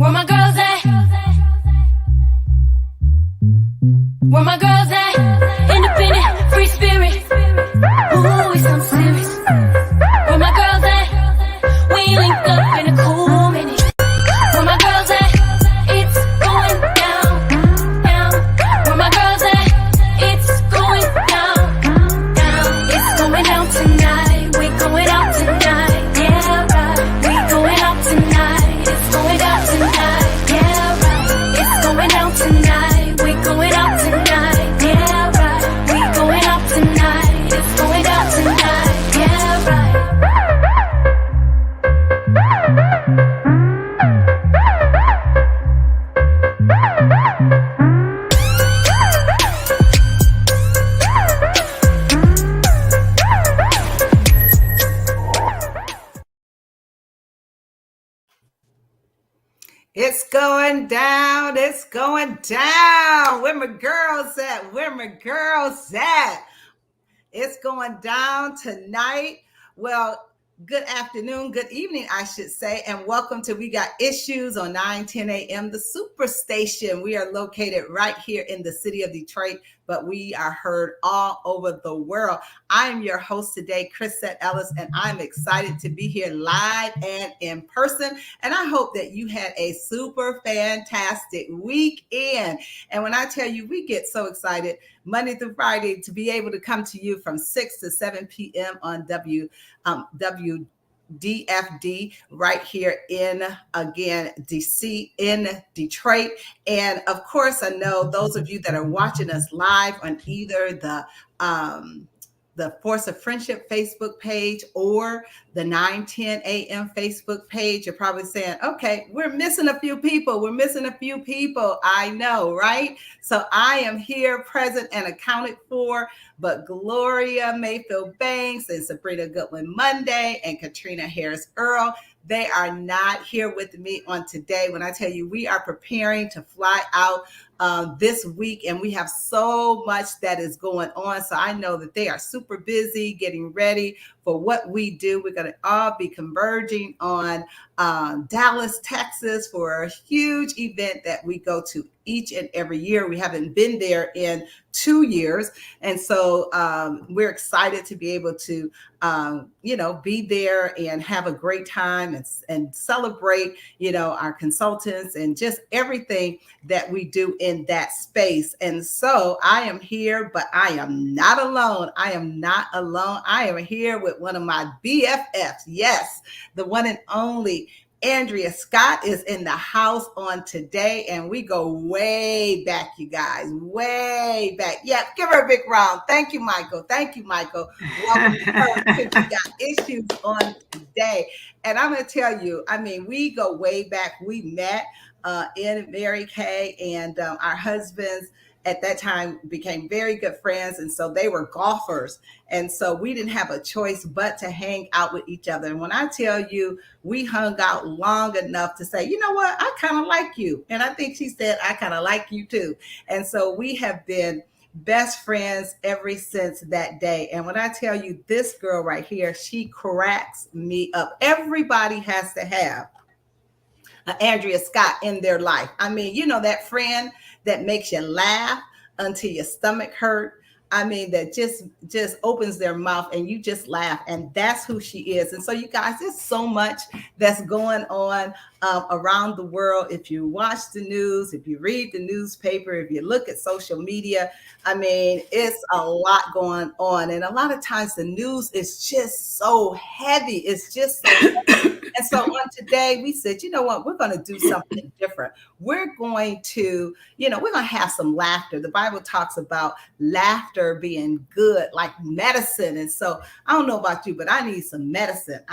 Where my girls at? Where my girls at? Independent, free spirit. Ooh, it's something serious. Where my girls at? We link up in a cool minute. Where my girls at? It's going down, down. Where my girls at? It's going down, down. It's going down tonight. We going out tonight. Yeah, right. We going out tonight. It's going down tonight. Yeah, right. It's going down tonight. We going out tonight. Yeah, right. We going out tonight. It's going down tonight. Yeah, right. It's going down. It's going down. Where my girls at? Where my girls at? It's going down tonight. Well, good afternoon, good evening, I should say, and welcome to We Got Issues on 9:10 a.m. The Superstation. We are located right here in the city of Detroit, but we are heard all over the world. I am your host today, Chrisette Ellis, and I'm excited to be here live and in person. And I hope that you had a super fantastic weekend. And when I tell you, we get so excited Monday through Friday to be able to come to you from 6 to 7 p.m. on WFDF right here in, again, DC in Detroit. And of course, I know those of you that are watching us live on either the Force of Friendship Facebook page or the 9:10 a.m. Facebook page, you're probably saying, okay, we're missing a few people. We're missing a few people. I know, right? So I am here, present and accounted for, but Gloria Mayfield Banks and Sabrina Goodwin Monday and Katrina Harris Earl, they are not here with me on today. When I tell you, we are preparing to fly out this week, and we have so much that is going on. So I know that they are super busy getting ready for what we do. We're going to all be converging on Dallas, Texas for a huge event that we go to each and every year. We haven't been there in 2 years. And so we're excited to be able to, be there and have a great time and celebrate, our consultants and just everything that we do in that space. And so I am here, but I am not alone. I am not alone. I am here with one of my BFFs. Yes, the one and only Andrea Scott is in the house on today, and we go way back, you guys, way back. Yeah, give her a big round. Thank you, Michael. Thank you, Michael. Welcome to her. We got issues on today. And I'm going to tell you, we go way back. We met in Mary Kay, and our husbands at that time became very good friends. And so they were golfers. And so we didn't have a choice but to hang out with each other. And when I tell you, we hung out long enough to say, you know what, I kind of like you. And I think she said, I kind of like you too. And so we have been best friends ever since that day. And when I tell you, this girl right here, she cracks me up. Everybody has to have Andrea Scott in their life. That friend that makes you laugh until your stomach hurt. That just opens their mouth and you just laugh. And that's who she is. And so you guys, there's so much that's going on around the world. If you watch the news, if you read the newspaper, if you look at social media, it's a lot going on. And a lot of times the news is just so heavy. It's just so heavy. And so on today, we said, you know what, we're going to do something different. We're going to, we're going to have some laughter. The Bible talks about laughter being good, like medicine. And so I don't know about you, but I need some medicine.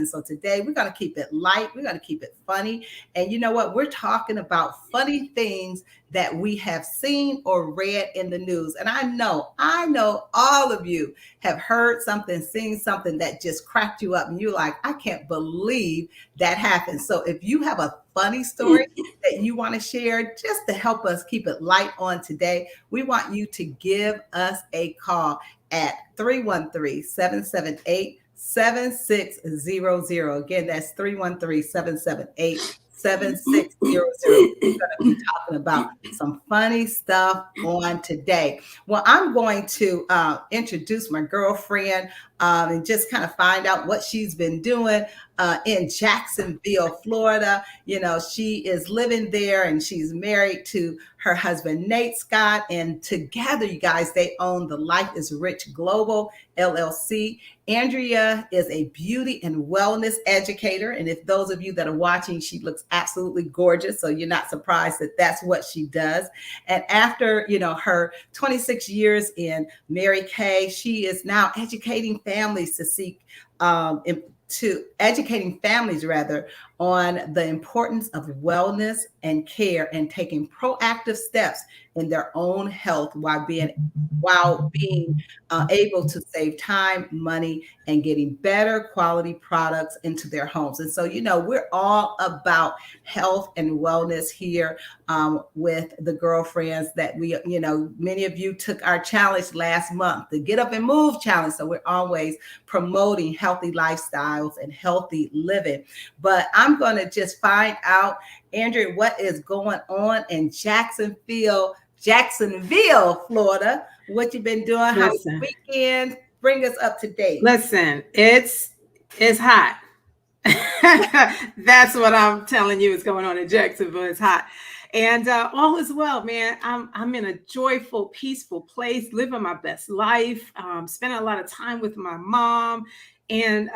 So today we're going to keep it light. We're going to keep it funny. And you know what? We're talking about funny things that we have seen or read in the news. And I know all of you have heard something, seen something that just cracked you up. And you're like, I can't believe that happened. So if you have a funny story that you want to share, just to help us keep it light on today, we want you to give us a call at 313-778-7600. Again, that's 313-778 7600. We're going to be talking about some funny stuff on today. Well, I'm going to introduce my girlfriend and just kind of find out what she's been doing in Jacksonville, Florida. You know, she is living there and she's married to her husband, Nate Scott. And together, you guys, they own the Life is Rich Global LLC. Andrea is a beauty and wellness educator. And if those of you that are watching, she looks absolutely gorgeous. So you're not surprised that that's what she does. And after, you know, her 26 years in Mary Kay, she is now educating families on the importance of wellness and care and taking proactive steps in their own health while being able to save time, money, and getting better quality products into their homes. And so, you know, we're all about health and wellness here with the girlfriends that we, you know, many of you took our challenge last month, the Get Up and Move challenge. So we're always promoting healthy lifestyles and healthy living. But I'm going to just find out, Andrea, what is going on in Jacksonville, Florida. What you've been doing? How was the weekend? Bring us up to date. Listen, it's hot. That's what I'm telling you is going on in Jacksonville. It's hot. And all is well, man. I'm in a joyful, peaceful place, living my best life, spending a lot of time with my mom, and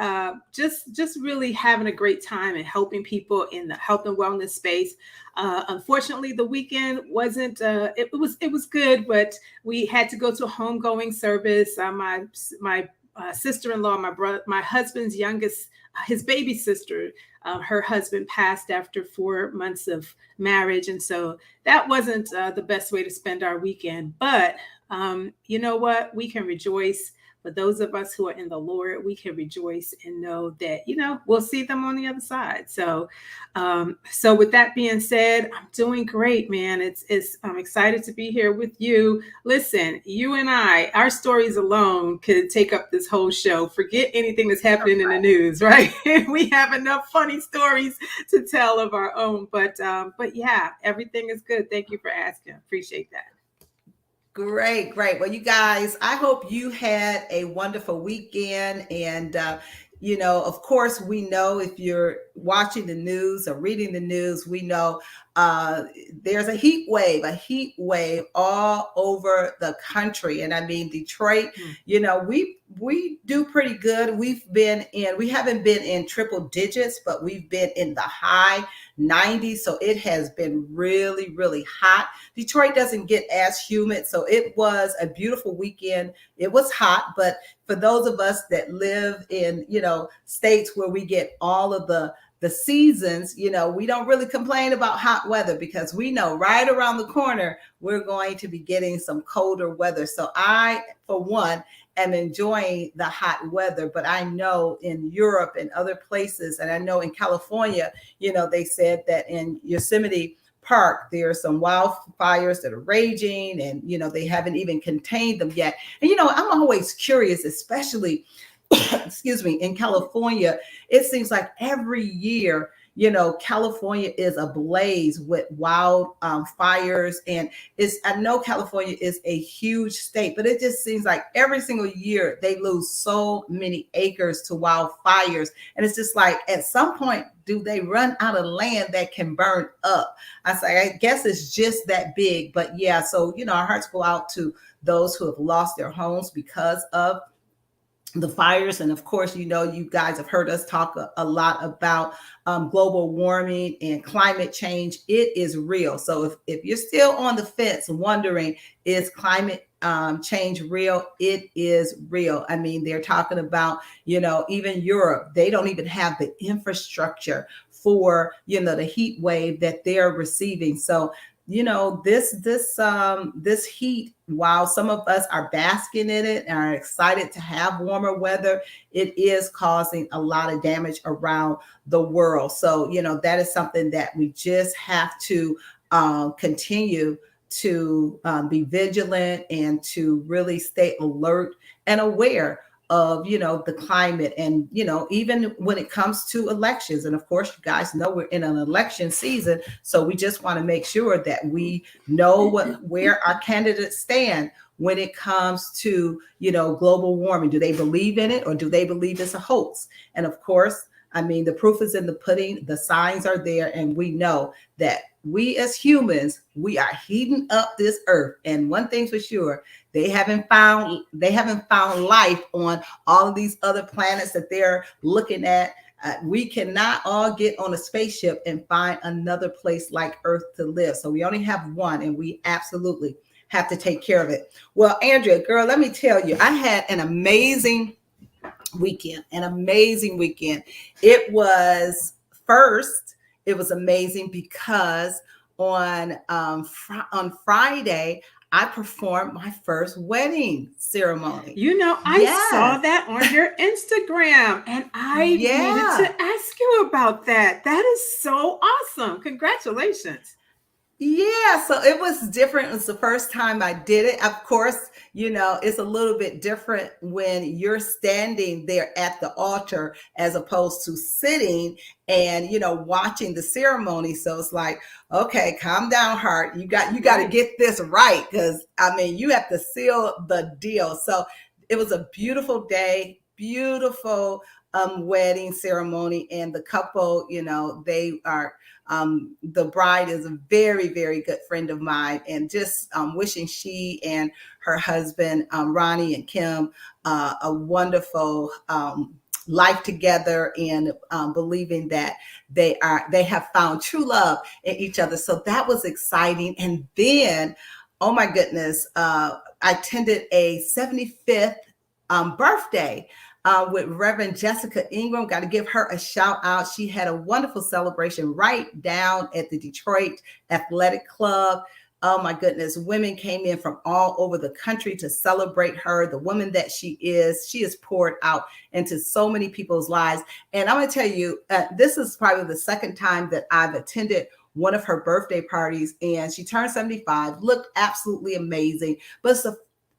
just really having a great time and helping people in the health and wellness space. Unfortunately, the weekend wasn't. It was good, but we had to go to a homegoing service. My sister-in-law, my husband's youngest, his baby sister, her husband passed after 4 months of marriage. And so that wasn't the best way to spend our weekend. But you know what? We can rejoice. For those of us who are in the Lord, we can rejoice and know that, you know, we'll see them on the other side. So with that being said, I'm doing great, man. I'm excited to be here with you. Listen, you and I, our stories alone could take up this whole show. Forget anything that's happening in the news, right? We have enough funny stories to tell of our own. But yeah, everything is good. Thank you for asking. Appreciate that. Great. Well, you guys, I hope you had a wonderful weekend. And, you know, of course, we know if you're watching the news or reading the news, we know there's a heat wave all over the country. And I mean, Detroit, you know, we do pretty good. We haven't been in triple digits, but we've been in the high 90s. So it has been really, really hot. Detroit doesn't get as humid. So it was a beautiful weekend. It was hot, but for those of us that live in, you know, states where we get all of the seasons, you know, we don't really complain about hot weather because we know right around the corner, we're going to be getting some colder weather. So I, for one, am enjoying the hot weather, but I know in Europe and other places, and I know in California, you know, they said that in Yosemite Park, there are some wildfires that are raging and, you know, they haven't even contained them yet. And, you know, I'm always curious, especially excuse me, in California, it seems like every year, you know, California is ablaze with fires. And I know California is a huge state, but it just seems like every single year they lose so many acres to wildfires. And it's just like, at some point, do they run out of land that can burn up? I guess it's just that big. But yeah, so, you know, our hearts go out to those who have lost their homes because of the fires. And of course, you know, you guys have heard us talk a lot about global warming and climate change. It is real. So if you're still on the fence wondering, is climate change real? It is real. I mean, they're talking about, you know, even Europe, they don't even have the infrastructure for, you know, the heat wave that they're receiving. So, you know, this heat, while some of us are basking in it and are excited to have warmer weather, it is causing a lot of damage around the world. So, you know, that is something that we just have to continue to be vigilant and to really stay alert and aware of, the climate, and, even when it comes to elections. And of course, you guys know we're in an election season. So we just want to make sure that we know where our candidates stand when it comes to, global warming. Do they believe in it, or do they believe it's a hoax? And of course, I mean, the proof is in the pudding. The signs are there, and we know that we as humans, we are heating up this earth. And one thing's for sure, they haven't found life on all of these other planets that they're looking at. We cannot all get on a spaceship and find another place like Earth to live. So we only have one, and we absolutely have to take care of it. Well, Andrea, girl, let me tell you, I had an amazing weekend. It was amazing because on Friday, I performed my first wedding ceremony. I saw that on your Instagram, and I needed to ask you about that. That is so awesome. Congratulations. Yeah, so it was different. It was the first time I did it. Of course, it's a little bit different when you're standing there at the altar as opposed to sitting and, watching the ceremony. So it's like, okay, calm down, heart. You got to get this right, because you have to seal the deal. So it was a beautiful day, beautiful wedding ceremony, and the couple, they are. The bride is a very, very good friend of mine, and just wishing she and her husband, Ronnie and Kim, a wonderful life together, and believing that they have found true love in each other. So that was exciting. And then, oh my goodness, I attended a 75th birthday with Reverend Jessica Ingram. Got to give her a shout out. She had a wonderful celebration right down at the Detroit Athletic Club. Oh my goodness. Women came in from all over the country to celebrate her, the woman that she is. She is poured out into so many people's lives. And I'm going to tell you, this is probably the second time that I've attended one of her birthday parties, and she turned 75, looked absolutely amazing. But it's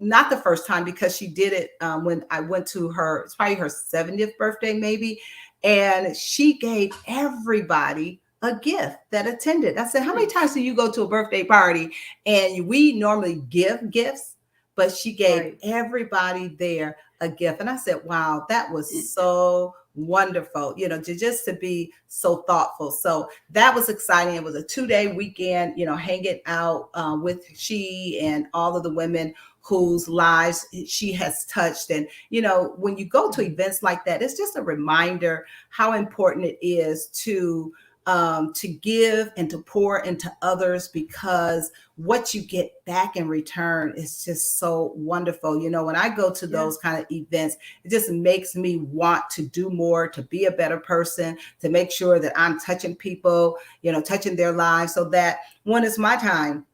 not the first time, because she did it when I went to it's probably her 70th birthday maybe, and she gave everybody a gift that attended. I said, how many times do you go to a birthday party and we normally give gifts, but she gave everybody there a gift? And I said, wow, that was so wonderful, just to be so thoughtful. So that was exciting. It was a 2-day weekend, hanging out with she and all of the women whose lives she has touched. And, when you go to events like that, it's just a reminder how important it is to give and to pour into others, because what you get back in return is just so wonderful. When I go to those kind of events, it just makes me want to do more, to be a better person, to make sure that I'm touching people, touching their lives, so that when it's my time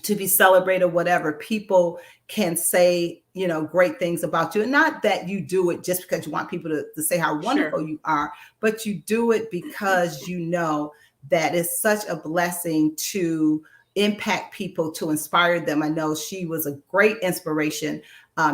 to be celebrated, whatever, people can say, great things about you. And not that you do it just because you want people to say how wonderful you are, but you do it because you know that it's such a blessing to impact people, to inspire them. I know she was a great inspiration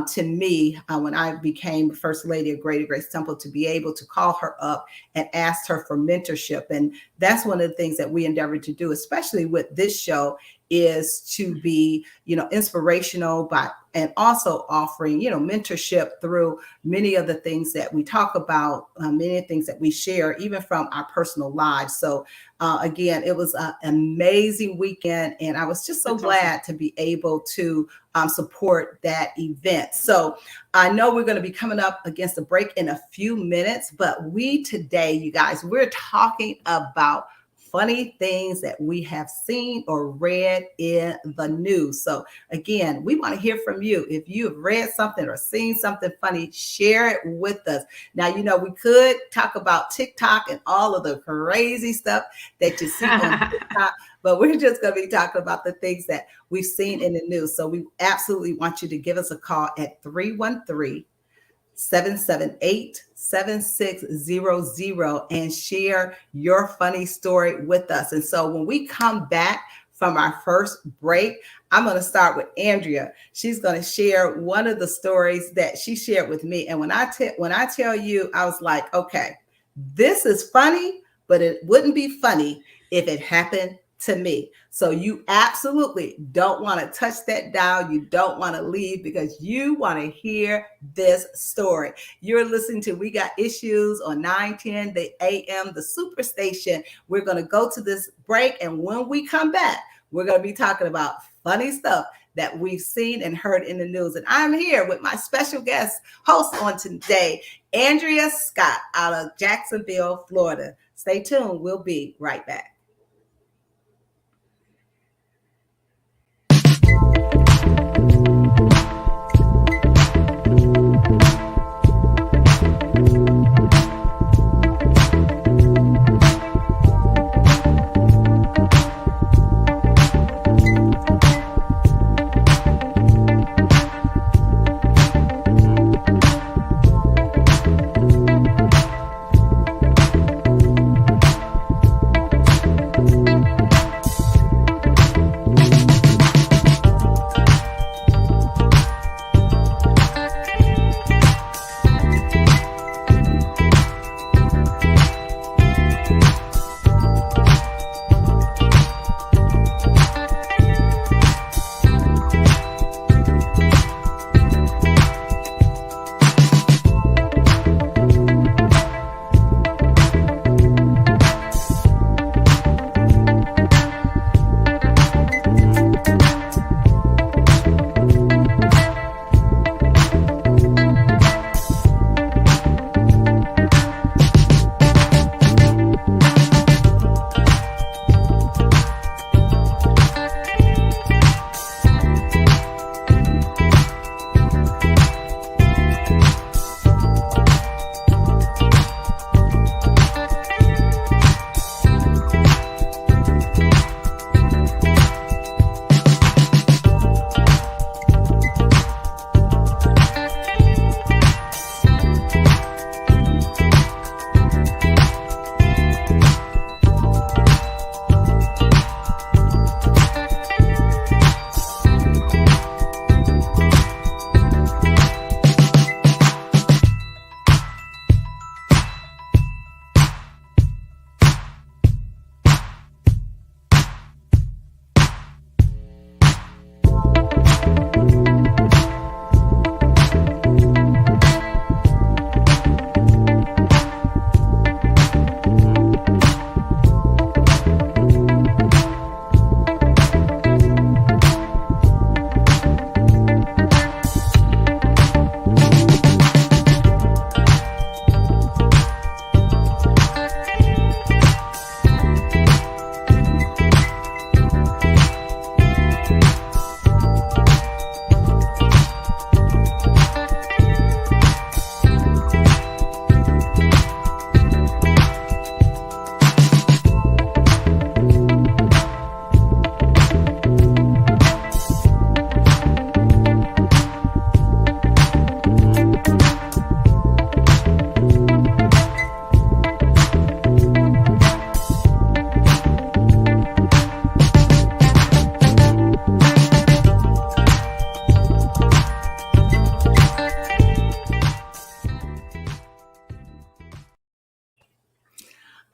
to me when I became First Lady of Greater Grace Temple, to be able to call her up and ask her for mentorship. And that's one of the things that we endeavor to do, especially with this show, is to be, inspirational, and also offering, mentorship through many of the things that we talk about, many of the things that we share, even from our personal lives. So again, it was an amazing weekend, and I was just so glad to be able to support that event. So I know we're going to be coming up against a break in a few minutes, but today, you guys, we're talking about funny things that we have seen or read in the news. So again, we want to hear from you. If you have read something or seen something funny, share it with us. Now, we could talk about TikTok and all of the crazy stuff that you see on TikTok, but we're just going to be talking about the things that we've seen in the news. So we absolutely want you to give us a call at 313-778-7600 and share your funny story with us. And so when we come back from our first break. I'm going to start with Andrea. She's going to share one of the stories that she shared with me. And when I tell you, I was like, okay, this is funny, but it wouldn't be funny if it happened to me. So you absolutely don't want to touch that dial. You don't want to leave because you want to hear this story. You're listening to We Got Issues on 910 the AM, the Superstation. We're going to go to this break. And when we come back, we're going to be talking about funny stuff that we've seen and heard in the news. And I'm here with my special guest host on today, Andrea Scott out of Jacksonville, Florida. Stay tuned. We'll be right back.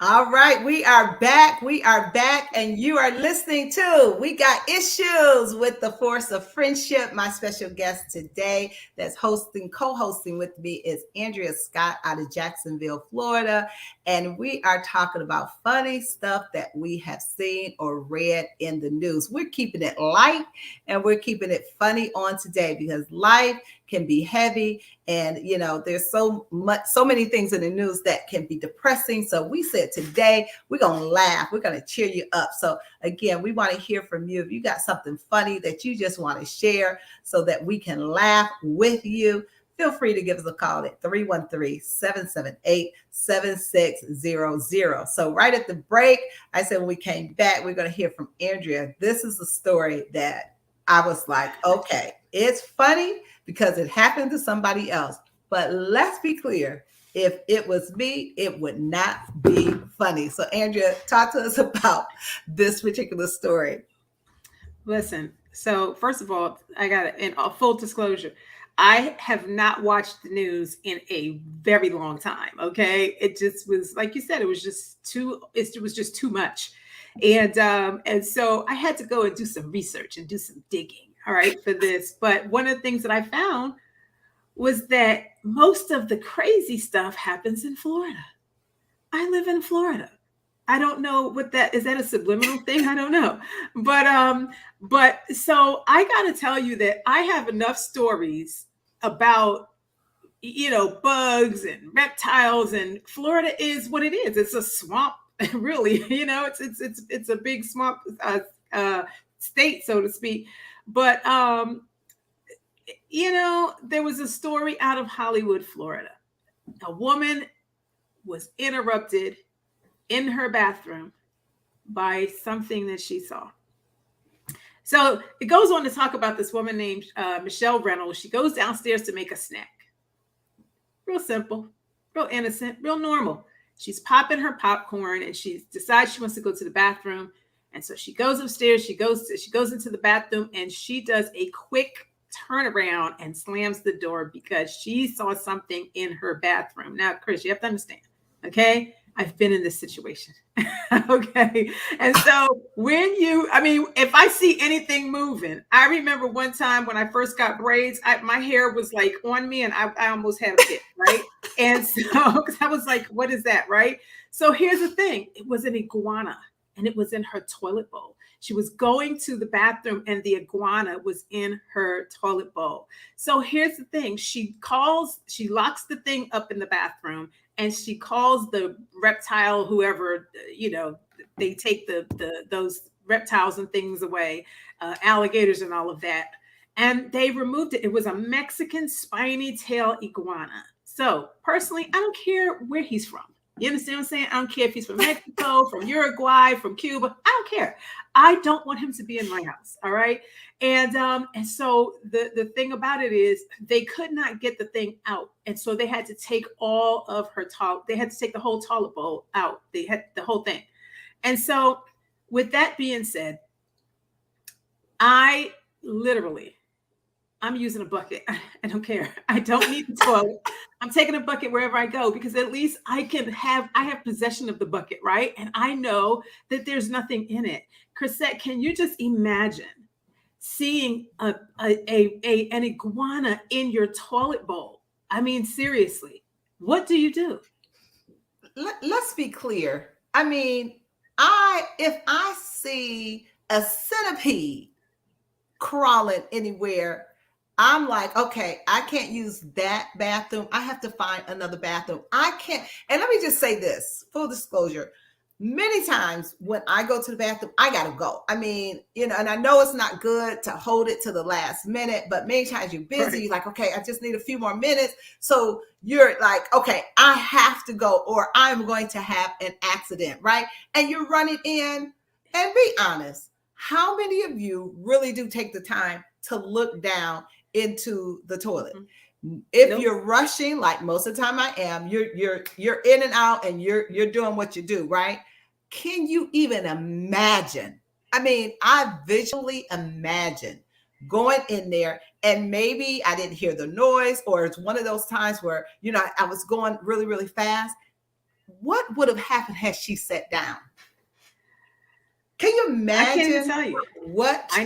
All right, we are back. We are back, and you are listening to We Got Issues with the Force of Friendship. My special guest today that's co-hosting with me is Andrea Scott out of Jacksonville, Florida. And we are talking about funny stuff that we have seen or read in the news. We're keeping it light and we're keeping it funny on today because life can be heavy. And, you know, there's so many things in the news that can be depressing. So we said today we're going to laugh. We're going to cheer you up. So again, we want to hear from you. If you got something funny that you just want to share so that we can laugh with you, feel free to give us a call at 313-778-7600. So right at the break, I said when we came back, we're going to hear from Andrea. This is a story that I was like, okay, it's funny because it happened to somebody else. But let's be clear, if it was me, it would not be funny. So Andrea, talk to us about this particular story. Listen, so first of all, I got it in full disclosure. I have not watched the news in a very long time. Okay. It just was, like you said, it was just too much. And so I had to go and do some research and do some digging, all right, for this. But one of the things that I found was that most of the crazy stuff happens in Florida. I live in Florida. I don't know what that is. That a subliminal thing? I don't know. But so I got to tell you that I have enough stories about, bugs and reptiles, and Florida is what it is. It's a swamp, really. It's a big swamp uh, state, so to speak. But there was a story out of Hollywood, Florida. A woman was interrupted in her bathroom by something that she saw. So it goes on to talk about this woman named Michelle Reynolds. She goes downstairs to make a snack. Real simple, real innocent, real normal. She's popping her popcorn and she decides she wants to go to the bathroom. And so she goes upstairs, she goes into the bathroom, and she does a quick turnaround and slams the door because she saw something in her bathroom. Now, Chris, you have to understand, okay? I've been in this situation. Okay. And so if I see anything moving, I remember one time when I first got braids, my hair was like on me and I almost had a fit, right? And so, because I was like, what is that, right? So here's the thing. It was an iguana and it was in her toilet bowl. She was going to the bathroom and the iguana was in her toilet bowl. So here's the thing. She locks the thing up in the bathroom and she calls the reptile, whoever, they take those reptiles and things away, alligators and all of that. And they removed it. It was a Mexican spiny tail iguana. So personally, I don't care where he's from. You understand what I'm saying? I don't care if he's from Mexico, from Uruguay, from Cuba. I don't care. I don't want him to be in my house. All right. And so the thing about it is they could not get the thing out. And so they had to take all of her they had to take the whole toilet bowl out. They had the whole thing. And so with that being said, I'm using a bucket. I don't care. I don't need the toilet. I'm taking a bucket wherever I go because at least I have possession of the bucket, right? And I know that there's nothing in it. Chrisette, can you just imagine seeing an iguana in your toilet bowl? I mean, seriously, what do you do? Let's be clear. I mean, if I see a centipede crawling anywhere, I'm like, okay, I can't use that bathroom. I have to find another bathroom. I can't. And let me just say this, full disclosure. Many times when I go to the bathroom, I got to go. I mean, and I know it's not good to hold it to the last minute, but many times you're busy. Right. You're like, okay, I just need a few more minutes. So you're like, okay, I have to go or I'm going to have an accident, right? And you're running in, and be honest, how many of you really do take the time to look down into the toilet? If you're rushing, like most of the time I am, you're in and out and you're doing what you do, right? Can you even imagine? I mean, I visually imagine going in there and maybe I didn't hear the noise, or it's one of those times where, I was going really, really fast. What would have happened had she sat down? Can you imagine? I can't even tell you what I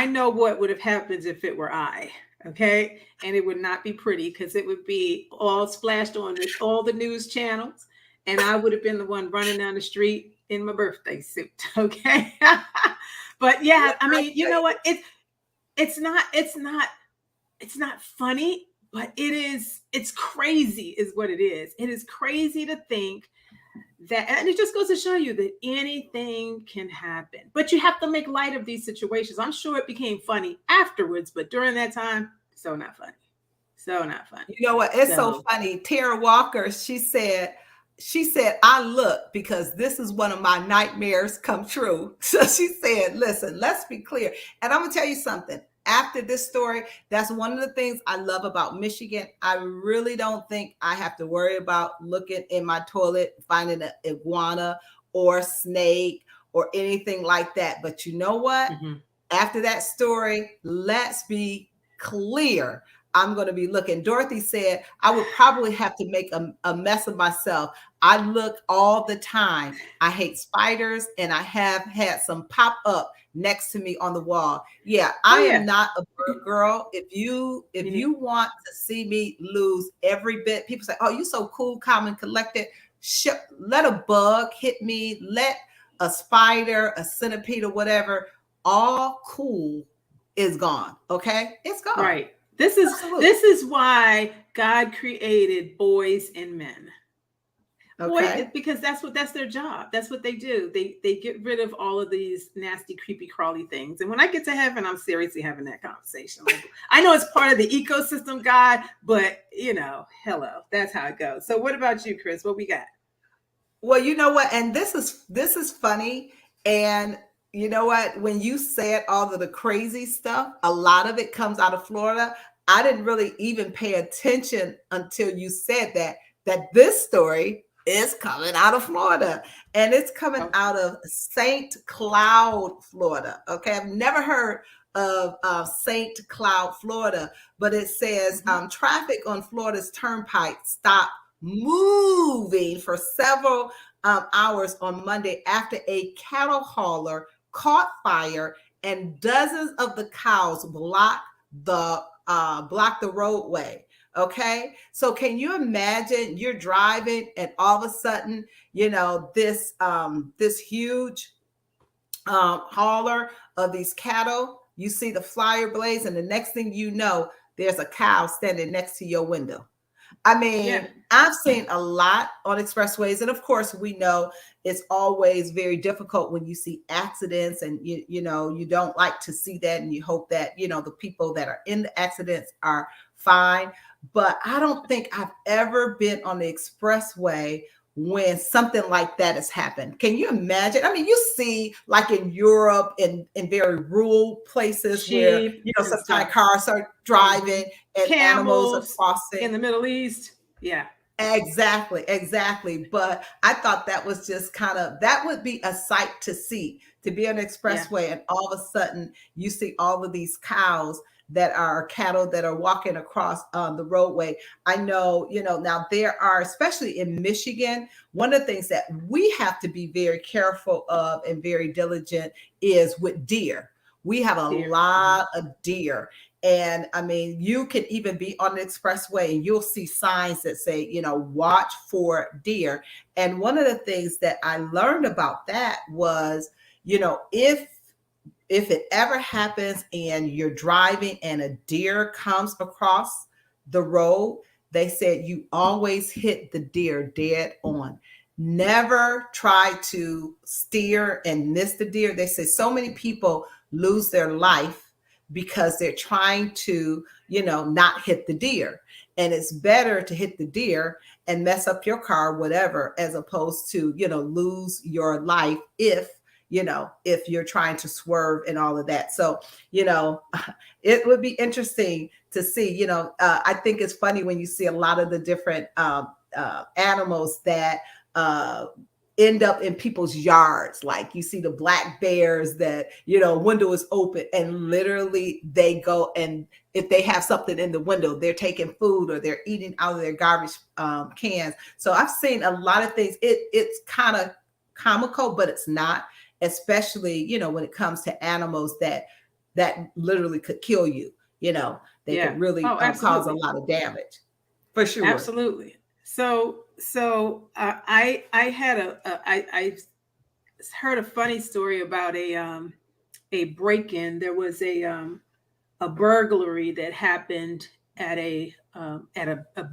know what would have happened if it were I. Okay. And it would not be pretty because it would be all splashed on all the news channels. And I would have been the one running down the street in my birthday suit. Okay. But yeah, I mean, you know what? It's not funny, but it's crazy is what it is. It is crazy to think that, and it just goes to show you that anything can happen, but you have to make light of these situations. I'm sure it became funny afterwards, but during that time, so not funny. You know what? It's so funny. Tara Walker, she said, I look because this is one of my nightmares come true. So she said, listen, let's be clear. And I'm going to tell you something. After this story, that's one of the things I love about Michigan. I really don't think I have to worry about looking in my toilet, finding an iguana or snake or anything like that. But you know what? Mm-hmm. after that story, let's be clear. I'm going to be looking. Dorothy said, I would probably have to make a mess of myself. I look all the time. I hate spiders, and I have had some pop up next to me on the wall. Yeah, I am not a bird girl. If you want to see me lose every bit, people say, oh, you so cool, calm, and collected. Let a bug hit me. Let a spider, a centipede, or whatever, all cool is gone. Okay, it's gone. Right. This is why God created boys and men. Okay. Boy, because that's their job. That's what they do. They get rid of all of these nasty, creepy, crawly things. And when I get to heaven, I'm seriously having that conversation. Like, I know it's part of the ecosystem, God, but hello, that's how it goes. So what about you, Chris? What we got? Well, you know what? And this is funny. And you know what? When you said all of the crazy stuff, a lot of it comes out of Florida. I didn't really even pay attention until you said that this story is coming out of Florida, and it's coming out of St. Cloud, Florida. Okay. I've never heard of St. Cloud, Florida, but it says traffic on Florida's turnpike stopped moving for several hours on Monday after a cattle hauler caught fire and dozens of the cows blocked the roadway. Okay, so can you imagine you're driving and all of a sudden, this huge hauler of these cattle, you see the flyer blaze, and the next thing you know, there's a cow standing next to your window. I mean, I've seen a lot on expressways, and of course, we know it's always very difficult when you see accidents, and you don't like to see that, and you hope that the people that are in the accidents are fine. But I don't think I've ever been on the expressway when something like that has happened. Can you imagine? I mean, you see like in Europe and in very rural places where, sometimes cars are driving and camels animals are crossing. In the Middle East. Yeah. Exactly. But I thought that was just that would be a sight to see, to be on an expressway and all of a sudden you see all of these cows that are cattle that are walking across the roadway. I know, now there are, especially in Michigan, one of the things that we have to be very careful of and very diligent is with deer. We have a lot of deer. And I mean, you can even be on the expressway and you'll see signs that say, watch for deer. And one of the things that I learned about that was, if it ever happens and you're driving and a deer comes across the road, they said you always hit the deer dead on. Never try to steer and miss the deer. They say so many people lose their life because they're trying to, not hit the deer. And it's better to hit the deer and mess up your car, whatever, as opposed to, lose your life if you're trying to swerve and all of that. So, it would be interesting to see, I think it's funny when you see a lot of the different animals that end up in people's yards. Like you see the black bears that, window is open and literally they go, and if they have something in the window, they're taking food or they're eating out of their garbage cans. So I've seen a lot of things. It's kind of comical, but it's not. Especially, when it comes to animals that literally could kill you, they could really cause a lot of damage, for sure. Absolutely. So I heard a funny story about a break-in. There was a burglary that happened at a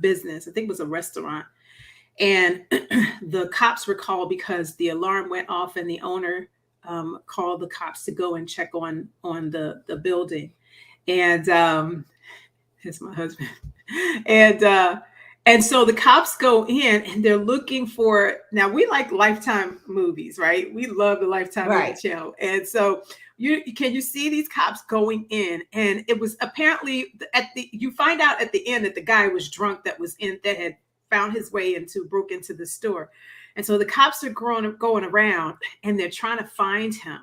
business. I think it was a restaurant. And the cops were called because the alarm went off and the owner called the cops to go and check on the building. And it's my husband. And so the cops go in and they're looking for, now we like Lifetime movies, right? We love the Lifetime movie channel. And so you see these cops going in, and it was apparently you find out at the end that the guy was drunk that had found his way broke into the store. And so the cops are going around and they're trying to find him.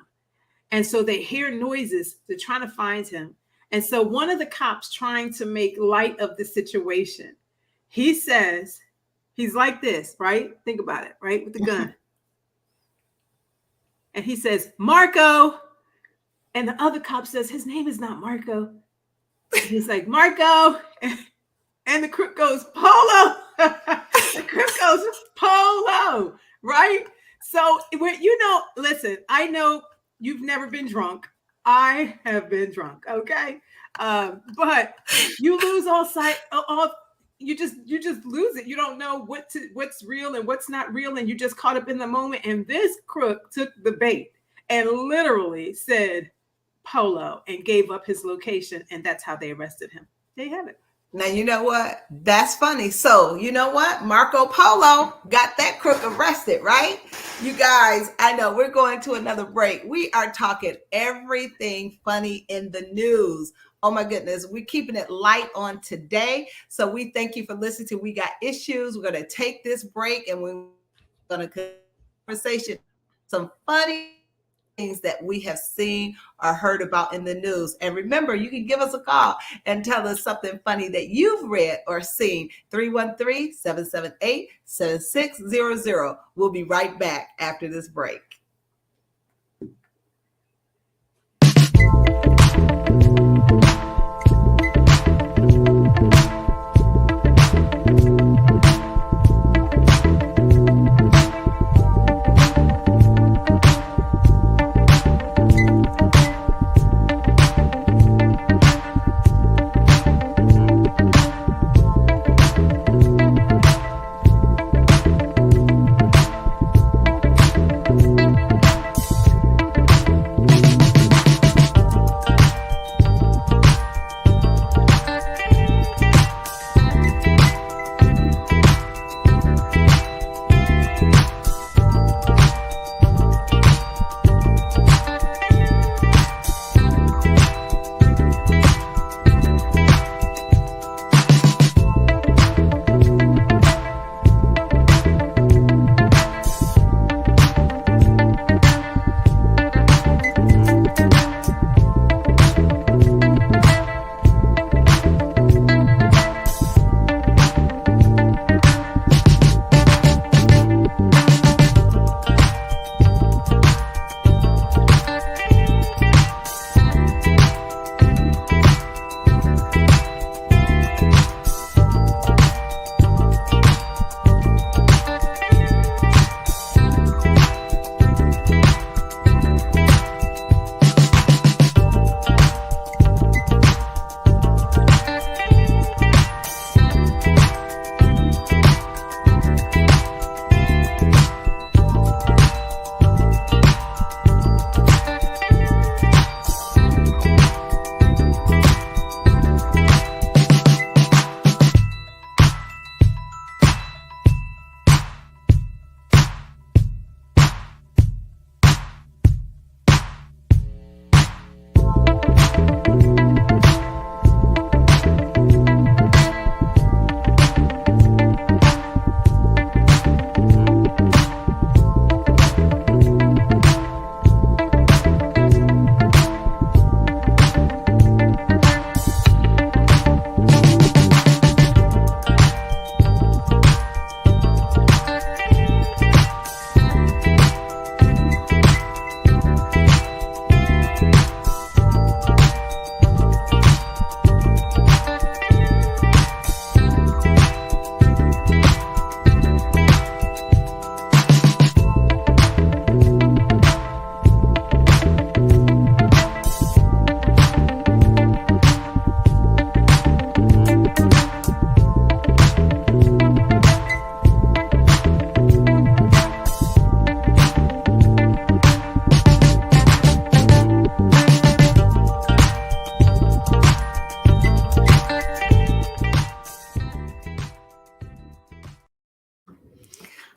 And so they hear noises. They're trying to find him. And so one of the cops, trying to make light of the situation, he says, he's like this, right? Think about it, right? With the gun. And he says, Marco. And the other cop says, his name is not Marco. And he's like, Marco. And the crook goes, Polo. The crook goes, Polo. Right? So, listen, I know you've never been drunk. I have been drunk. Okay. But you lose all sight, you just lose it. You don't know what's real and what's not real. And you just caught up in the moment. And this crook took the bait and literally said Polo and gave up his location. And that's how they arrested him. There you have it. Now, you know what? That's funny. So, you know what? Marco Polo got that crook arrested, right? You guys, I know we're going to another break. We are talking everything funny in the news. Oh my goodness, we're keeping it light on today. So we thank you for listening to We Got Issues. We're going to take this break and we're going to conversation some funny things that we have seen or heard about in the news. And remember, you can give us a call and tell us something funny that you've read or seen. 313-778-7600. We'll be right back after this break.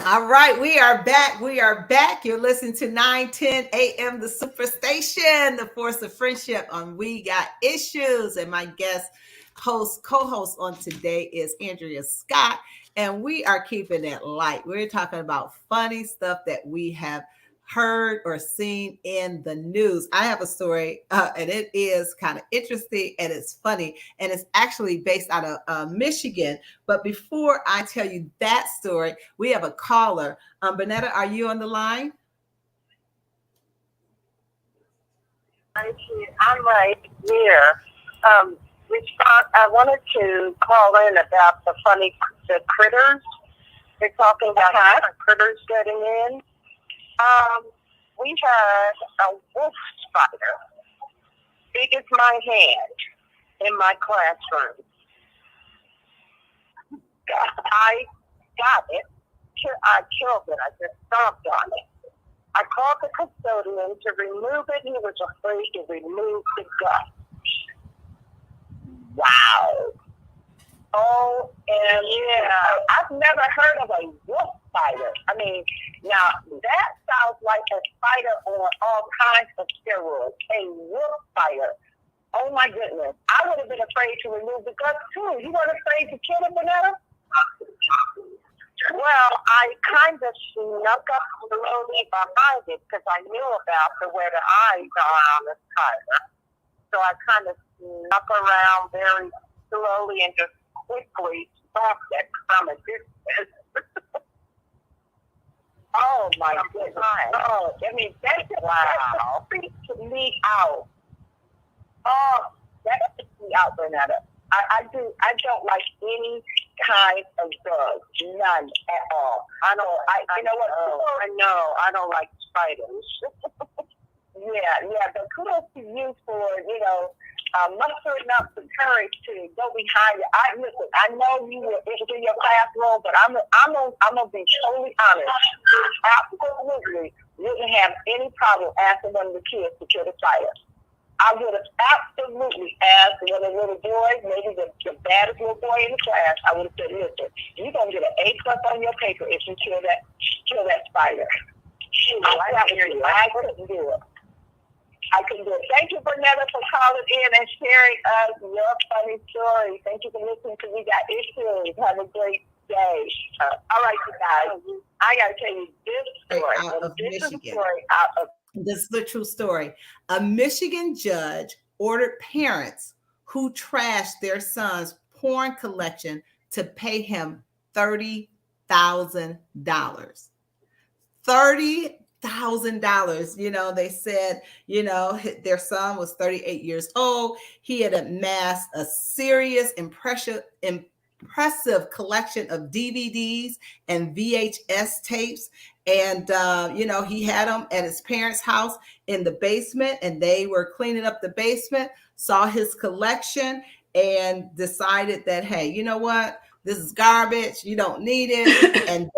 All right, we are back. We are back. You're listening to 9:10 a.m. the Superstation, the force of friendship on We Got Issues. And my guest co-host on today is Andrea Scott. And we are keeping it light. We're talking about funny stuff that we have heard or seen in the news. I have a story, and it is kind of interesting and it's funny, and it's actually based out of Michigan. But before I tell you that story, we have a caller. Bernetta, are you on the line? I'm right here. I wanted to call in about the critters. They're talking about different critters getting in. We had a wolf spider, big as my hand, in my classroom. I got it. I killed it. I just stomped on it. I called the custodian to remove it. He was afraid to remove the gut. Wow. Oh, and yeah, I've never heard of a wolf spider. I mean, now that sounds like a spider on all kinds of steroids. A wolf spider. Oh my goodness. I would have been afraid to remove the gut too. You weren't afraid to kill it, Bernetta? Well, I kind of snuck up slowly behind it because I knew about where the eyes are on the spider. So I kind of snuck around very slowly and just quickly stopped it from a distance. Oh my goodness! Oh, I mean that freaks me out. Oh, that freaks me out, Bernetta. I don't like any kind of bugs, none at all. You know what? I know I don't like spiders. Yeah, but kudos to you for mustering up the courage to go behind it. I know it was in your classroom, but I'm gonna be totally honest. Absolutely, wouldn't have any problem asking one of the kids to kill the spider. I would have absolutely asked one of the little boys, maybe the baddest little boy in the class. I would have said, "Listen, you're gonna get an A+ on your paper if you kill that spider." I couldn't do it. Thank you, Bernetta, for calling in and sharing us your funny story. Thank you for listening to We Got Issues. Have a great day. All right, you guys. I got to tell you this story. Out of Michigan. This is the true story. A Michigan judge ordered parents who trashed their son's porn collection to pay him $30,000. $30,000. They said, their son was 38 years old. He had amassed a serious, impressive collection of DVDs and VHS tapes. And, he had them at his parents' house in the basement, and they were cleaning up the basement, saw his collection, and decided that, hey, you know what? This is garbage. You don't need it. And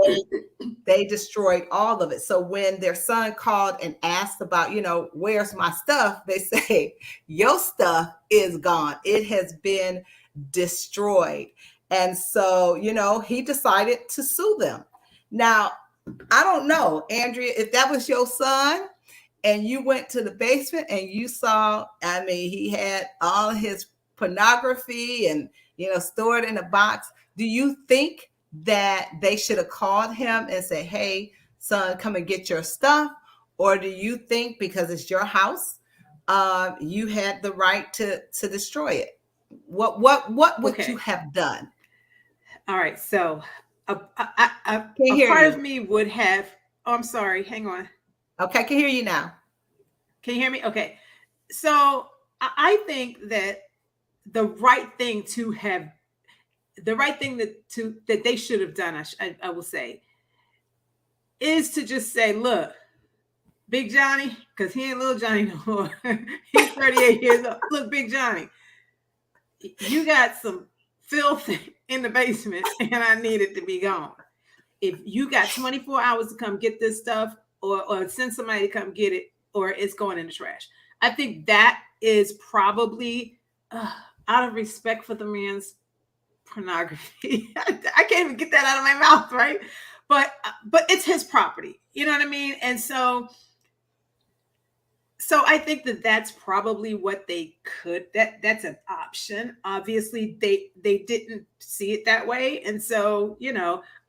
they destroyed all of it. So when their son called and asked about, where's my stuff? They say, your stuff is gone. It has been destroyed. And so, he decided to sue them. Now, I don't know, Andrea, if that was your son and you went to the basement and you saw, he had all his pornography and, stored in a box. Do you think that they should have called him and said, hey, son, come and get your stuff? Or do you think because it's your house, you had the right to destroy it? What would you have done? All right. So a part of me would have, I'm sorry, hang on. Okay, I can hear you now. Can you hear me? Okay. So I think that the right thing that they should have done, I will say, is to just say, look, Big Johnny, because he ain't little Johnny no more. He's 38 years old. Look, Big Johnny, you got some filth in the basement and I need it to be gone. If you got 24 hours to come get this stuff or send somebody to come get it, or it's going in the trash. I think that is probably out of respect for the man's pornography. I can't even get that out of my mouth, right? But it's his property. You know what I mean? And so I think that that's probably what they could, that's an option. Obviously they didn't see it that way. And so,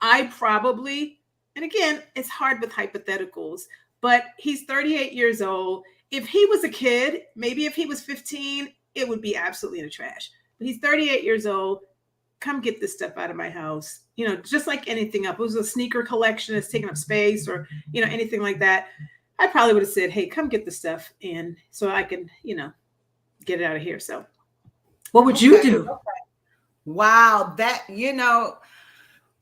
I probably, and again, it's hard with hypotheticals, but he's 38 years old. If he was a kid, maybe if he was 15, it would be absolutely in the trash. But he's 38 years old. Come get this stuff out of my house. You know, just like anything up. It was a sneaker collection that's taking up space or, you know, anything like that. I probably would have said, hey, come get the stuff in so I can, you know, get it out of here. So what would you do? Okay. Wow. That, you know,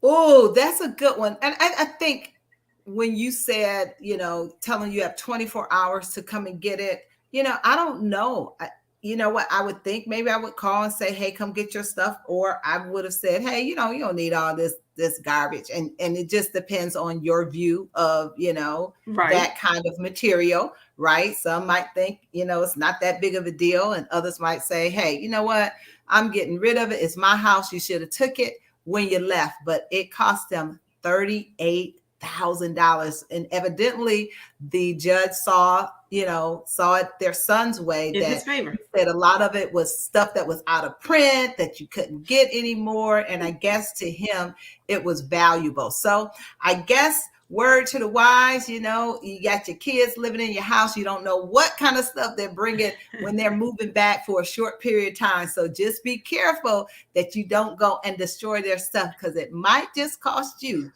oh, that's a good one. And I think when you said, you know, telling you have 24 hours to come and get it, you know, I don't know. You know what? I would think maybe I would call and say, hey, come get your stuff. Or I would have said, hey, you know, you don't need all this garbage. And it just depends on your view of, you know, that kind of material, right? Some might think, you know, it's not that big of a deal. And others might say, hey, you know what? I'm getting rid of it. It's my house. You should have took it when you left. But it cost them $38,000. And evidently the judge saw it their son's way, in his favor. That a lot of it was stuff that was out of print that you couldn't get anymore. And I guess to him, it was valuable. So I guess word to the wise, you know, you got your kids living in your house. You don't know what kind of stuff they're bringing when they're moving back for a short period of time. So just be careful that you don't go and destroy their stuff, because it might just cost you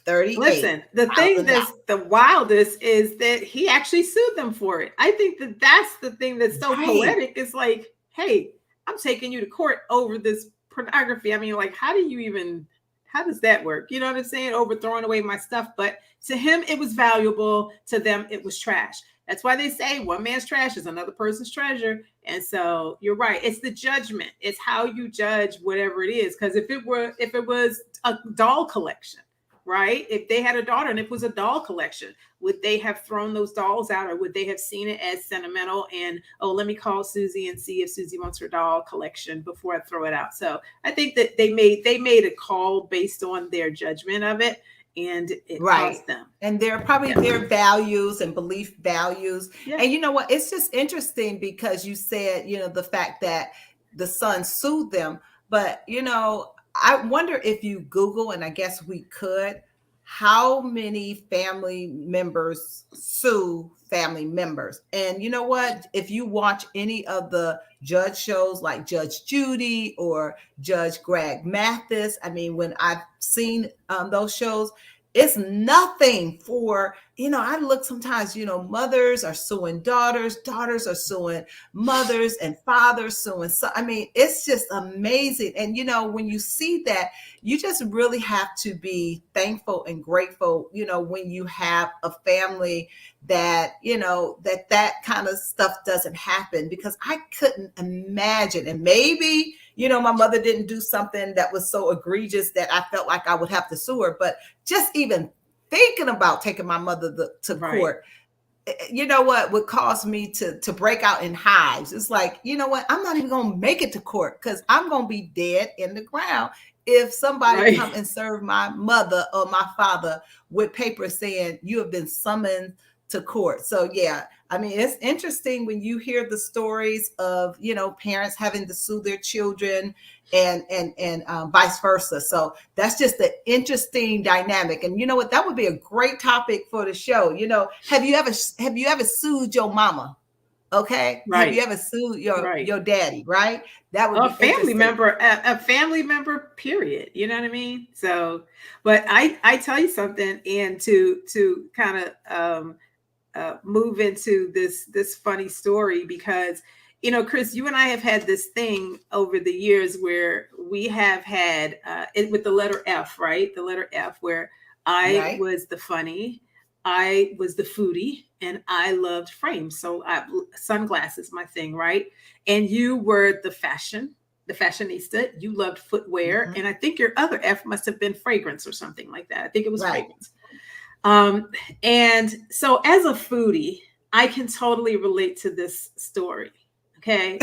38. Listen, the thing that's the wildest is that he actually sued them for it. I think that that's the thing that's so poetic. It's like, hey, I'm taking you to court over this pornography. I mean, like, how does that work? You know what I'm saying? Over throwing away my stuff. But to him, it was valuable. To them, it was trash. That's why they say one man's trash is another person's treasure. And so you're right. It's the judgment. It's how you judge whatever it is. Because if it was a doll collection, right? If they had a daughter and it was a doll collection, would they have thrown those dolls out, or would they have seen it as sentimental and, oh, let me call Susie and see if Susie wants her doll collection before I throw it out? So I think that they made a call based on their judgment of it, and it cost them. And they're probably their values and belief values. Yeah. And you know what? It's just interesting because you said, you know, the fact that the son sued them, but you know, I wonder if you Google, and I guess we could, how many family members sue family members. And you know what? If you watch any of the judge shows like Judge Judy or Judge Greg Mathis, I mean, when I've seen those shows, it's nothing for, you know, I look sometimes, you know, mothers are suing daughters, daughters are suing mothers, and fathers suing. So, I mean, it's just amazing. And, you know, when you see that, you just really have to be thankful and grateful, you know, when you have a family that, you know, that kind of stuff doesn't happen, because I couldn't imagine. And maybe, you know, my mother didn't do something that was so egregious that I felt like I would have to sue her. But just even thinking about taking my mother to court, you know what, would cause me to break out in hives. It's like, you know what, I'm not even going to make it to court, because I'm going to be dead in the ground if somebody come and serve my mother or my father with papers saying you have been summoned to court. So yeah, I mean, it's interesting when you hear the stories of, you know, parents having to sue their children and vice versa. So that's just an interesting dynamic. And you know what, that would be a great topic for the show. You know, have you ever sued your mama? Okay. Have you ever sued your daddy? Right. That would be a family member, period. You know what I mean? So, but I tell you something, and to kind of move into this funny story, because, you know, Chris, you and I have had this thing over the years where we have had it with the letter F, right? The letter F, where I was the funny, I was the foodie, and I loved frames. So sunglasses, my thing, right? And you were the fashionista. You loved footwear. And I think your other F must have been fragrance or something like that. I think it was fragrance. And so as a foodie, I can totally relate to this story. Okay.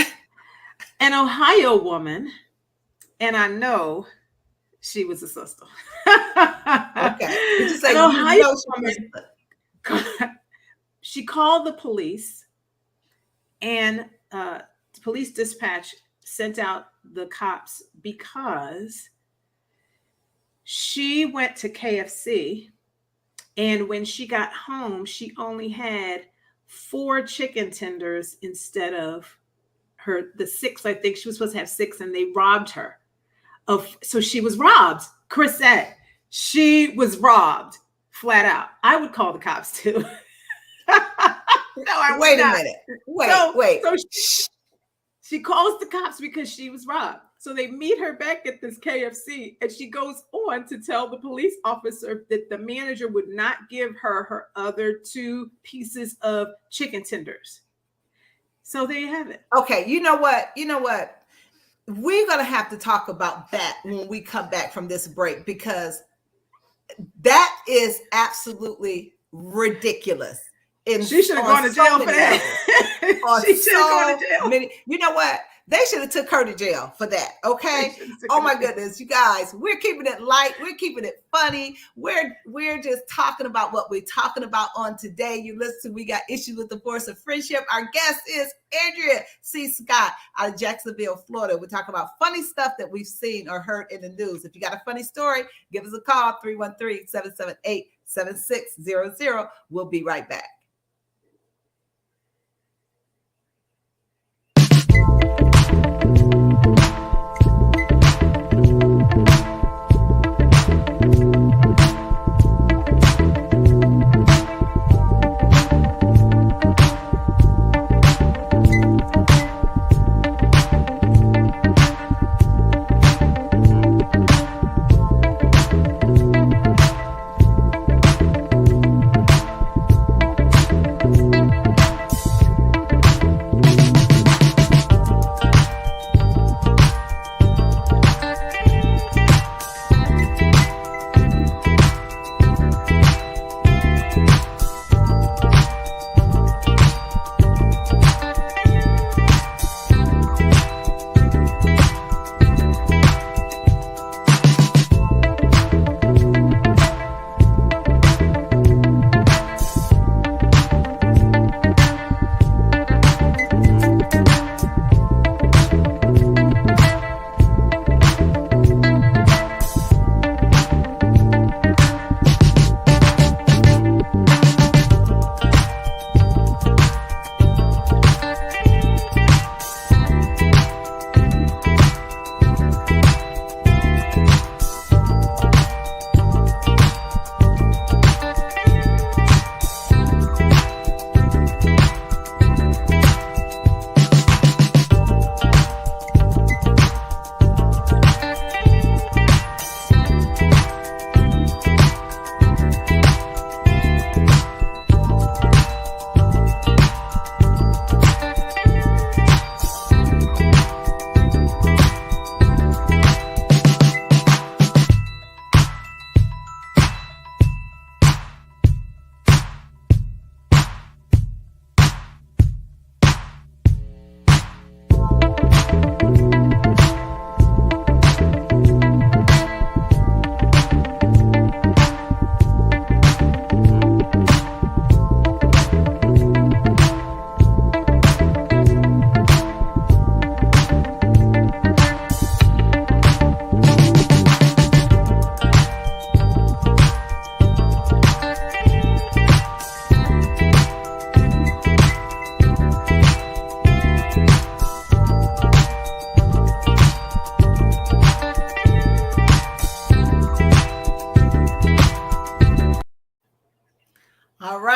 An Ohio woman, and I know she was a sister. Okay. An Ohio woman, she called the police, and the police dispatch sent out the cops because she went to KFC And when she got home, she only had 4 chicken tenders instead of the 6. I think she was supposed to have 6, and they robbed her of. So she was robbed. Chris said she was robbed flat out. I would call the cops too. No, I Wait a not. minute. Wait. So she calls the cops because she was robbed. So they meet her back at this KFC, and she goes on to tell the police officer that the manager would not give her her other 2 pieces of chicken tenders. So there you have it. Okay, you know what? We're going to have to talk about that when we come back from this break, because that is absolutely ridiculous. She should have gone to jail for that. She should have gone to jail. You know what? They should have took her to jail for that. Okay. Oh my goodness, you guys, we're keeping it light. We're keeping it funny. We're just talking about what we're talking about on today. You listen, we got issues with the force of friendship. Our guest is Andrea C. Scott out of Jacksonville, Florida. We're talking about funny stuff that we've seen or heard in the news. If you got a funny story, give us a call, 313-778-7600. We'll be right back.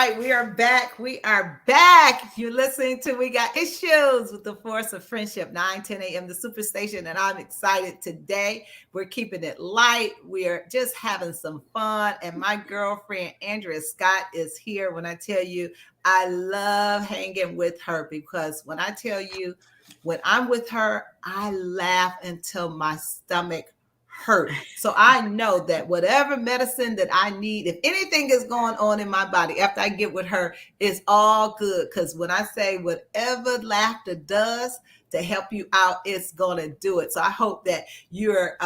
right, we are back. We are back. You're listening to We Got Issues with the Force of Friendship, 9:10 a.m. the Superstation, and I'm excited today. We're keeping it light. We're just having some fun, and my girlfriend, Andrea Scott, is here. When I tell you, I love hanging with her because when I tell you, when I'm with her, I laugh until my stomach hurt. So I know that whatever medicine that I need, if anything is going on in my body after I get with her, it's all good. Because when I say whatever laughter does to help you out, it's going to do it. So I hope that you're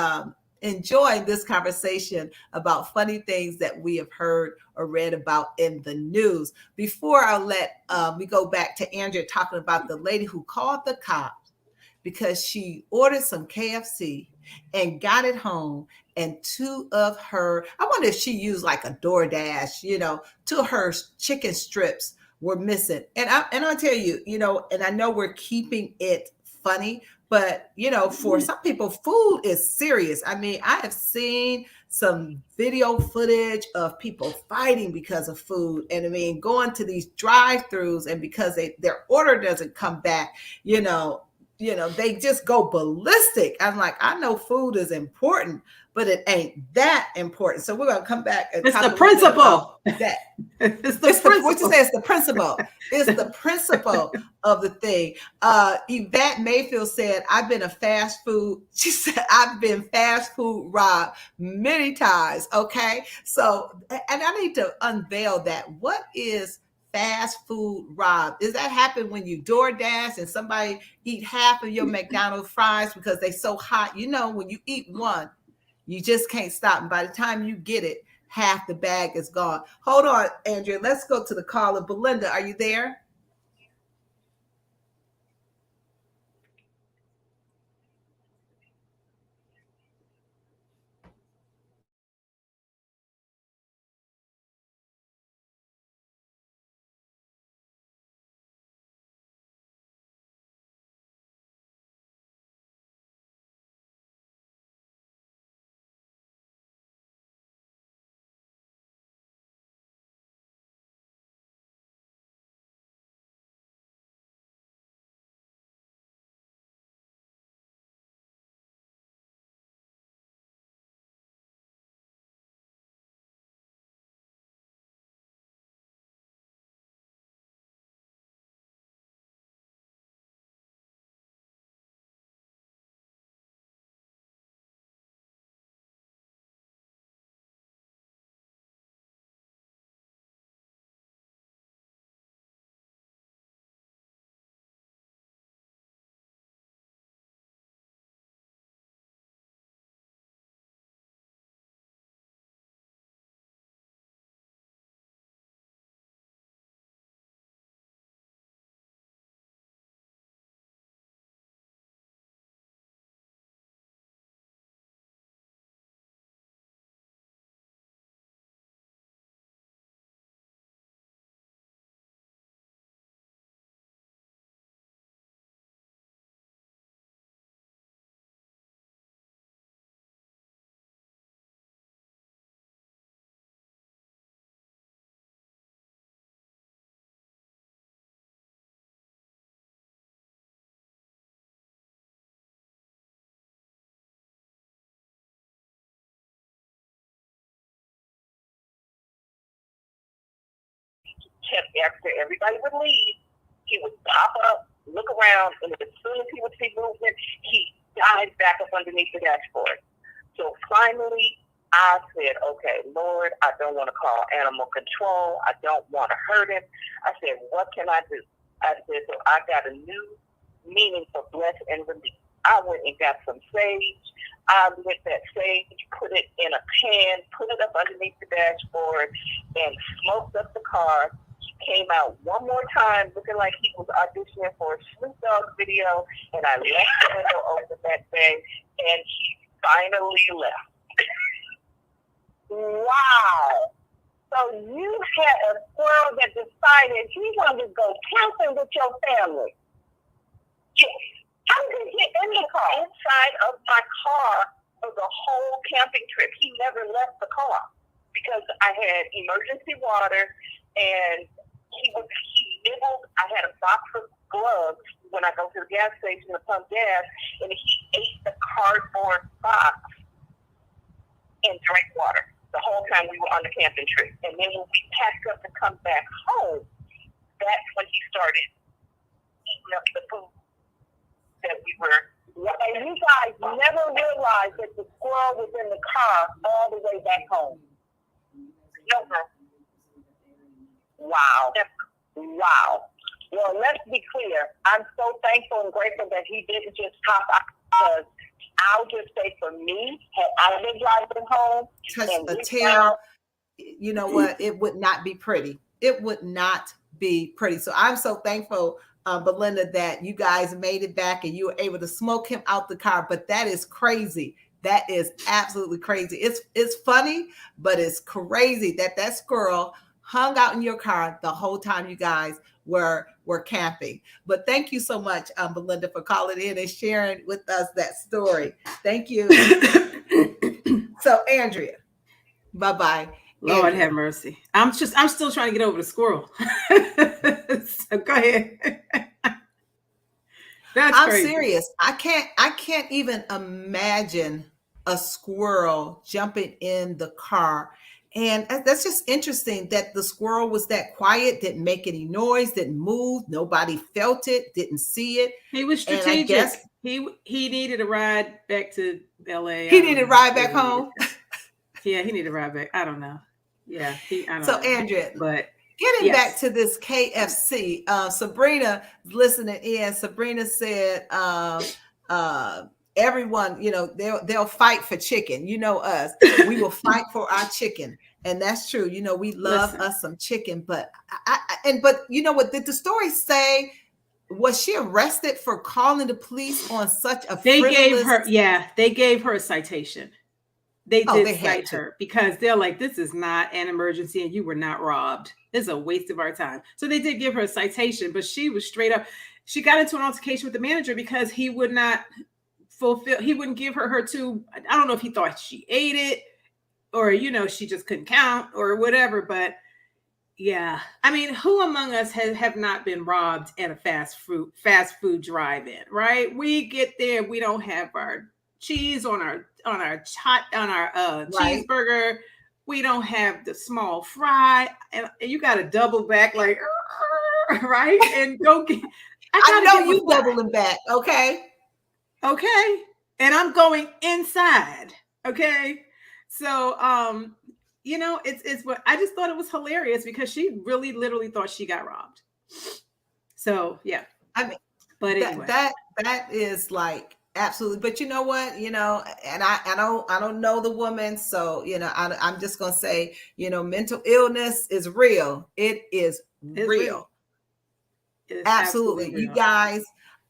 enjoying this conversation about funny things that we have heard or read about in the news. Before I let we go back to Andrea talking about the lady who called the cops because she ordered some KFC and got it home, and two of her, I wonder if she used like a DoorDash, two of her chicken strips were missing. And I'll tell you, and I know we're keeping it funny, but for some people, food is serious. I mean, I have seen some video footage of people fighting because of food, and I mean, going to these drive-throughs, and because their order doesn't come back, they just go ballistic. I'm like, I know food is important, but it ain't that important. So we're gonna come back and it's talk the principle. that. It's the principle. What you say? It's the principle. It's the principle of the thing. Yvette Mayfield said, "I've been a fast food." She said, "I've been fast food robbed many times." Okay, so and I need to unveil that. What is fast food rob? Does that happen when you DoorDash and somebody eat half of your McDonald's fries because they so hot? When you eat one, you just can't stop. And by the time you get it, half the bag is gone. Hold on, Andrea. Let's go to the caller. Belinda, are you there? Kept after everybody would leave, he would pop up, look around, and as soon as he would see movement, he dives back up underneath the dashboard. So finally, I said, okay, Lord, I don't want to call animal control. I don't want to hurt him. I said, what can I do? I said, so I got a new meaning for bless and release. I went and got some sage. I lit that sage, put it in a pan, put it up underneath the dashboard, and smoked up the car. Came out one more time looking like he was auditioning for a Snoop Dogg video, and I left the window open that day, and he finally left. Wow. So you had a squirrel that decided he wanted to go camping with your family. Yes. How did he get in the car? Inside of my car for the whole camping trip. He never left the car because I had emergency water, and he nibbled. I had a box of gloves when I go to the gas station to pump gas, and he ate the cardboard box and drank water the whole time we were on the camping trip. And then when we packed up to come back home, that's when he started eating up the food that we were. And you guys never realized that the squirrel was in the car all the way back home. No. Wow. Wow. Well, let's be clear. I'm so thankful and grateful that he didn't just hop out, because I'll just say for me, had I been driving home, touch the tail, you know what? It would not be pretty. It would not be pretty. So I'm so thankful Belinda, that you guys made it back and you were able to smoke him out the car. But that is crazy. That is absolutely crazy. It's funny, but it's crazy that that squirrel hung out in your car the whole time you guys were camping. But thank you so much, Belinda, for calling in and sharing with us that story. Thank you. So, Andrea, bye-bye. Lord Andrea. have mercy. I'm still trying to get over the squirrel. So go ahead. That's I'm crazy. serious. I can't even imagine a squirrel jumping in the car. And that's just interesting that the squirrel was that quiet, didn't make any noise, didn't move, nobody felt it, didn't see it. He was And strategic. I guess he needed a ride back to LA. he needed a ride back home. Yeah, he needed a ride back. I don't know. Yeah, I don't So know. Andrea, But getting back to this KFC, Sabrina listening in. Sabrina said, everyone, they'll fight for chicken. You know us, we will fight for our chicken, and that's true. We love us some chicken, but but you know what? Did the story say? Was she arrested for calling the police on such a frivolous? They gave her a citation. They did cite her because they're like, this is not an emergency and you were not robbed. This is a waste of our time. So they did give her a citation, but she was straight up. She got into an altercation with the manager because he would not he wouldn't give her two. I don't know if he thought she ate it or, she just couldn't count or whatever. But yeah, I mean, who among us have not been robbed at a fast food drive-in, right? We get there, we don't have our cheese on our cheeseburger. We don't have the small fry, and you got to double back like, right? And go get. I know you doubling back, okay? Okay, and I'm going inside. Okay, so it's what I just thought it was hilarious because she really literally thought she got robbed. So yeah, I mean, but anyway, that is like. Absolutely. But you know what, and I don't know the woman. So, I'm just going to say, mental illness is real. It is real. Absolutely. Real. You guys,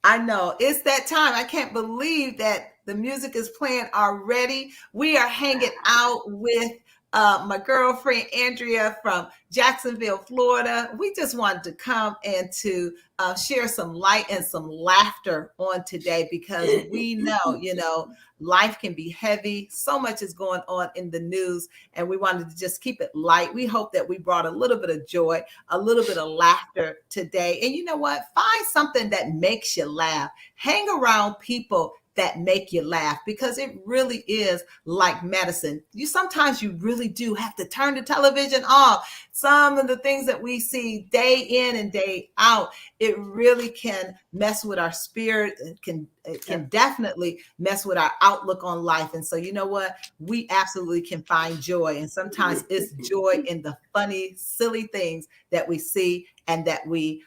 I know it's that time. I can't believe that the music is playing already. We are hanging out with my girlfriend, Andrea from Jacksonville, Florida. We just wanted to come and to share some light and some laughter on today because we know, life can be heavy. So much is going on in the news and we wanted to just keep it light. We hope that we brought a little bit of joy, a little bit of laughter today. And you know what? Find something that makes you laugh. Hang around people that make you laugh because it really is like medicine. Sometimes you really do have to turn the television off. Some of the things that we see day in and day out, it really can mess with our spirit. It can definitely mess with our outlook on life. And so, you know what? We absolutely can find joy. And sometimes it's joy in the funny, silly things that we see and that we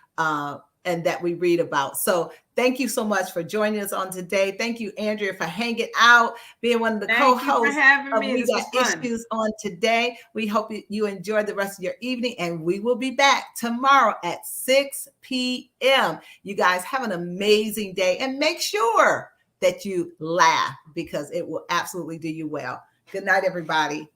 read about. So thank you so much for joining us on today. Thank you, Andrea, for hanging out, being one of the co-hosts of We Got Issues on today. We hope you enjoyed the rest of your evening, and we will be back tomorrow at 6 p.m. You guys have an amazing day, and make sure that you laugh because it will absolutely do you well. Good night, everybody.